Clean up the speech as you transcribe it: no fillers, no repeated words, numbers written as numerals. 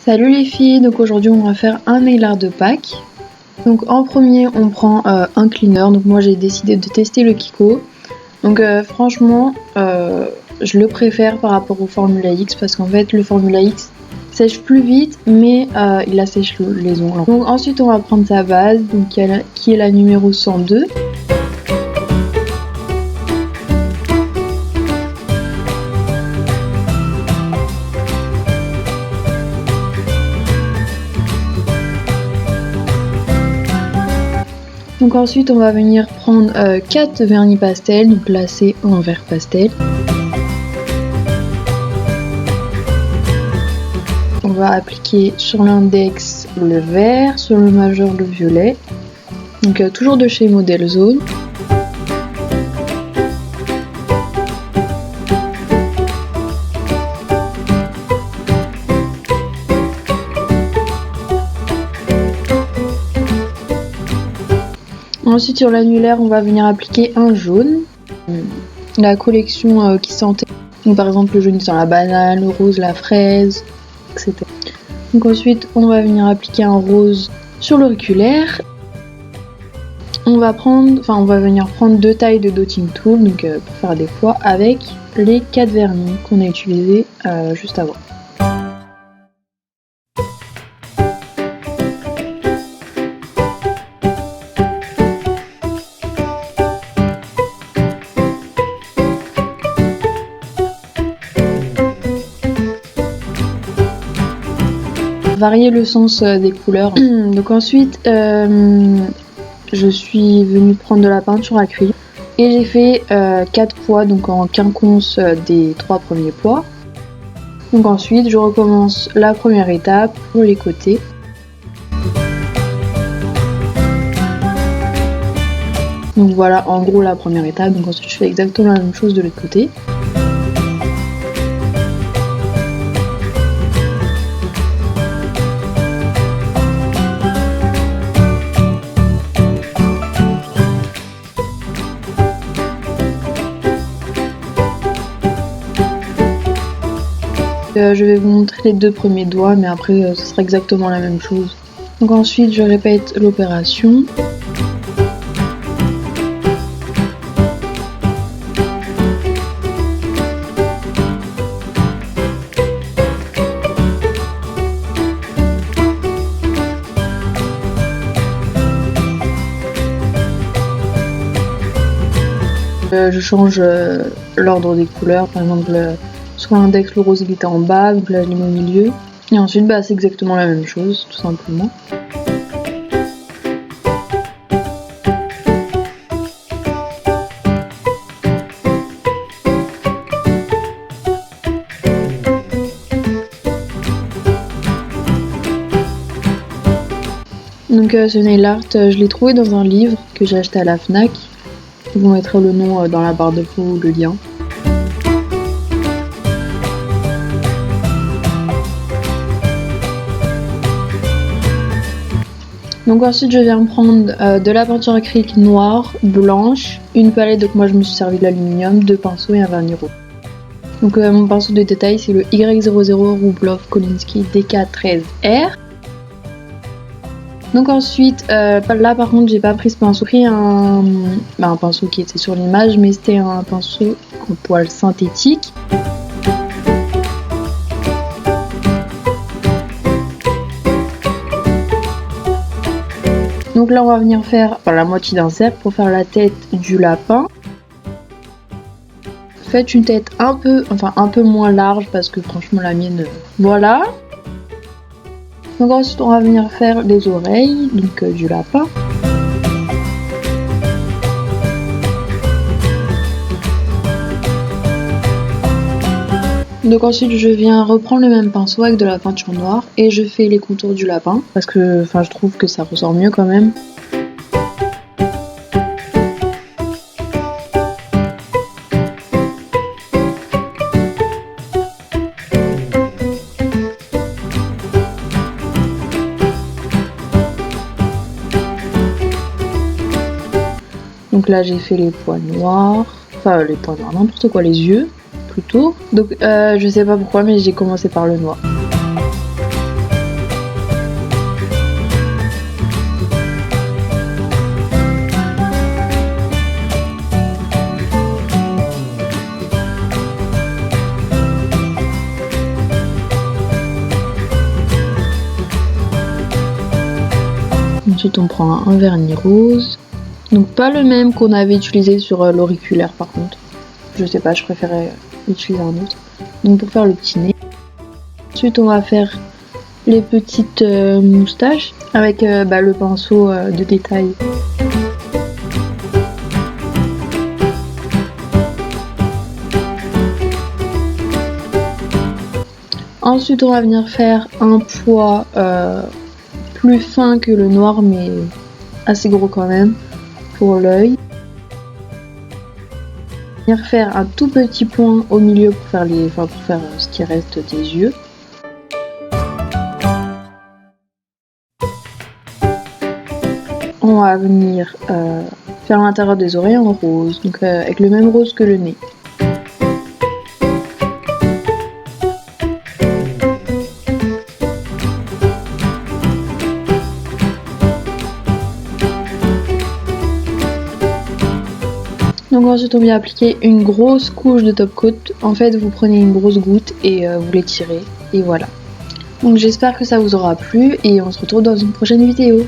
Salut les filles, donc aujourd'hui on va faire un nail art de Pâques. Donc en premier on prend un cleaner, donc moi j'ai décidé de tester le Kiko. Donc franchement je le préfère par rapport au Formula X parce qu'en fait le Formula X sèche plus vite mais il assèche les ongles. Donc ensuite on va prendre sa base donc, qui est la numéro 102. Donc ensuite on va venir prendre 4 vernis pastel, donc là c'est en vert pastel. On va appliquer sur l'index le vert, sur le majeur le violet. Donc toujours de chez Model Zone. Ensuite sur l'annulaire on va venir appliquer un jaune, la collection qui sentait, donc par exemple le jaune qui sent la banane, le rose la fraise, etc. Donc ensuite on va venir appliquer un rose sur l'auriculaire. On va venir prendre 2 tailles de dotting tool donc, pour faire des pois avec les 4 vernis qu'on a utilisés juste avant. Varier le sens des couleurs. Donc ensuite je suis venue prendre de la peinture acrylique et j'ai fait 4 pois donc en quinconce des 3 premiers pois. Donc ensuite je recommence la première étape pour les côtés. Donc voilà en gros la première étape, donc ensuite je fais exactement la même chose de l'autre côté. Je vais vous montrer les 2 premiers doigts mais après ce sera exactement la même chose. Donc ensuite je répète l'opération. Je change l'ordre des couleurs, par exemple sur l'index le rose il était en bas, donc là je l'ai mis au milieu. Et ensuite c'est exactement la même chose, tout simplement. Donc ce nail art, je l'ai trouvé dans un livre que j'ai acheté à la Fnac. Je vous mettrai le nom dans la barre d'infos ou le lien. Donc ensuite je viens prendre de la peinture acrylique noire, blanche, une palette, donc moi je me suis servi de l'aluminium, 2 pinceaux et un vernis rouge. Donc mon pinceau de détail c'est le Y00 Rubloff Kolinsky DK13R. Donc ensuite, là par contre j'ai pas pris ce pinceau, j'ai pris un pinceau qui était sur l'image mais c'était un pinceau en poil synthétique. Donc là on va venir faire la moitié d'un cercle pour faire la tête du lapin. Faites une tête un peu moins large parce que franchement la mienne, voilà. Donc ensuite on va venir faire les oreilles donc du lapin. Donc ensuite je viens reprendre le même pinceau avec de la peinture noire et je fais les contours du lapin parce que je trouve que ça ressort mieux quand même. Donc là j'ai fait les poils noirs, n'importe quoi, les yeux plutôt. Donc je sais pas pourquoi mais j'ai commencé par le noir. Ensuite on prend un vernis rose. Donc pas le même qu'on avait utilisé sur l'auriculaire par contre. Je sais pas, je préférais utiliser un autre. Donc pour faire le petit nez. Ensuite on va faire les petites moustaches avec le pinceau de détail. Ensuite on va venir faire un pois plus fin que le noir mais assez gros quand même pour l'œil. Venir faire un tout petit point au milieu pour faire ce qui reste des yeux. On va venir faire l'intérieur des oreilles en rose, donc avec le même rose que le nez. Donc ensuite on vient appliquer une grosse couche de top coat. En fait vous prenez une grosse goutte et vous l'étirez et voilà. Donc j'espère que ça vous aura plu et on se retrouve dans une prochaine vidéo.